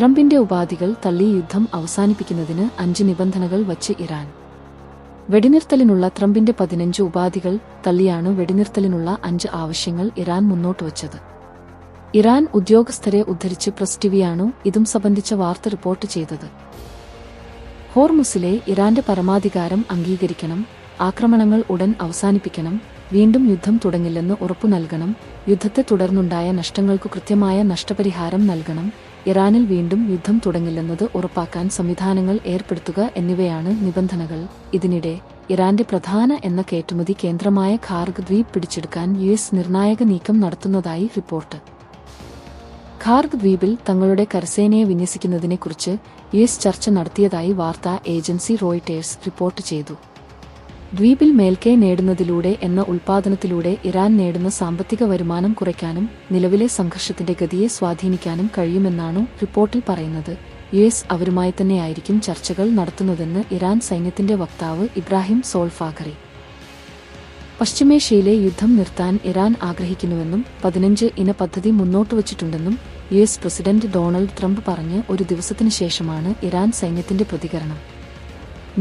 ട്രംപിന്റെ ഉപാധികൾ തള്ളി യുദ്ധം അവസാനിപ്പിക്കുന്നതിന് 5 നിബന്ധനകൾ വച്ച് ഇറാൻ. വെടിനിർത്തലിനുള്ള ട്രംപിന്റെ 15 ഉപാധികൾ തള്ളിയാണ് വെടിനിർത്തലിനുള്ള 5 ആവശ്യങ്ങൾ ഇറാൻ മുന്നോട്ടുവച്ചത്. ഇറാൻ ഉദ്യോഗസ്ഥരെ ഉദ്ധരിച്ച് പ്രസ് ടിവിയാണ് ഇതും സംബന്ധിച്ച വാർത്ത റിപ്പോർട്ട് ചെയ്തത്. ഹോർമുസിലെ ഇറാന്റെ പരമാധികാരം അംഗീകരിക്കണം, ആക്രമണങ്ങൾ ഉടൻ അവസാനിപ്പിക്കണം, വീണ്ടും യുദ്ധം തുടങ്ങില്ലെന്ന് ഉറപ്പു നൽകണം, യുദ്ധത്തെ തുടർന്നുണ്ടായ നഷ്ടങ്ങൾക്കു കൃത്യമായ നഷ്ടപരിഹാരം നൽകണം, ഇറാനിൽ വീണ്ടും യുദ്ധം തുടങ്ങില്ലെന്നത് ഉറപ്പാക്കാൻ സംവിധാനങ്ങൾ ഏർപ്പെടുത്തുക എന്നിവയാണ് നിബന്ധനകൾ. ഇതിനിടെ ഇറാന്റെ പ്രധാന എണ്ണ കയറ്റുമതി കേന്ദ്രമായ ഖാർഗ് ദ്വീപ് പിടിച്ചെടുക്കാൻ US നിർണായക നീക്കം നടത്തുന്നതായി റിപ്പോർട്ട്. ഖാർഗ് ദ്വീപിൽ തങ്ങളുടെ കരസേനയെ വിന്യസിക്കുന്നതിനെക്കുറിച്ച് US ചർച്ച നടത്തിയതായി വാർത്താ ഏജൻസി റോയിട്ടേഴ്സ് റിപ്പോർട്ട് ചെയ്തു. ദ്വീപിൽ മേൽക്കൈ നേടുന്നതിലൂടെ എണ്ണ ഉൽപ്പാദനത്തിലൂടെ ഇറാൻ നേടുന്ന സാമ്പത്തിക വരുമാനം കുറയ്ക്കാനും നിലവിലെ സംഘർഷത്തിന്റെ ഗതിയെ സ്വാധീനിക്കാനും കഴിയുമെന്നാണ് റിപ്പോർട്ടിൽ പറയുന്നത്. US അവരുമായി തന്നെയായിരിക്കും ചർച്ചകൾ നടത്തുന്നതെന്ന് ഇറാൻ സൈന്യത്തിന്റെ വക്താവ് ഇബ്രാഹിം സോൾഫാഖറി. പശ്ചിമേഷ്യയിലെ യുദ്ധം നിർത്താൻ ഇറാൻ ആഗ്രഹിക്കുന്നുവെന്നും 15 ഇന പദ്ധതി മുന്നോട്ടുവച്ചിട്ടുണ്ടെന്നും US പ്രസിഡന്റ് ഡൊണാൾഡ് ട്രംപ് പറഞ്ഞ് ഒരു ദിവസത്തിനു ശേഷമാണ് ഇറാൻ സൈന്യത്തിന്റെ പ്രതികരണം.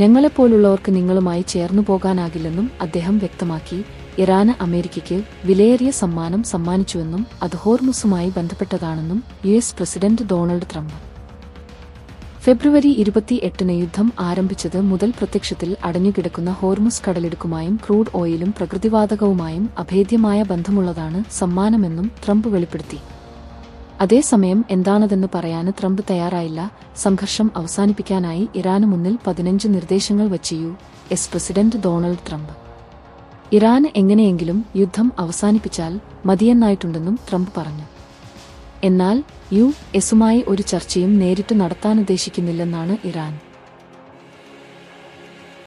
ഞങ്ങളെപ്പോലുള്ളവർക്ക് നിങ്ങളുമായി ചേർന്നു പോകാനാകില്ലെന്നും അദ്ദേഹം വ്യക്തമാക്കി. ഇറാന് അമേരിക്കയ്ക്ക് വിലയേറിയ സമ്മാനം സമ്മാനിച്ചുവെന്നും അത് ഹോർമുസുമായി ബന്ധപ്പെട്ടതാണെന്നും US പ്രസിഡന്റ് ഡൊണാൾഡ് ട്രംപ്. ഫെബ്രുവരി 28-ന് യുദ്ധം ആരംഭിച്ചത് മുതൽ പ്രത്യക്ഷത്തിൽ അടഞ്ഞുകിടക്കുന്ന ഹോർമുസ് കടലിടുക്കുമായും ക്രൂഡ് ഓയിലും പ്രകൃതിവാതകവുമായും അഭേദ്യമായ ബന്ധമുള്ളതാണ് സമ്മാനമെന്നും ട്രംപ് വെളിപ്പെടുത്തി. അതേസമയം എന്താണതെന്ന് പറയാന് ട്രംപ് തയ്യാറായില്ല. സംഘർഷം അവസാനിപ്പിക്കാനായി ഇറാന് മുന്നിൽ 15 നിർദ്ദേശങ്ങൾ വച്ച് US പ്രസിഡന്റ് ഡൊണാൾഡ് ട്രംപ്. ഇറാന് എങ്ങനെയെങ്കിലും യുദ്ധം അവസാനിപ്പിച്ചാൽ മതിയെന്നായിട്ടുണ്ടെന്നും ട്രംപ് പറഞ്ഞു. എന്നാൽ US ഒരു ചർച്ചയും നേരിട്ട് നടത്താനുദ്ദേശിക്കുന്നില്ലെന്നാണ് ഇറാൻ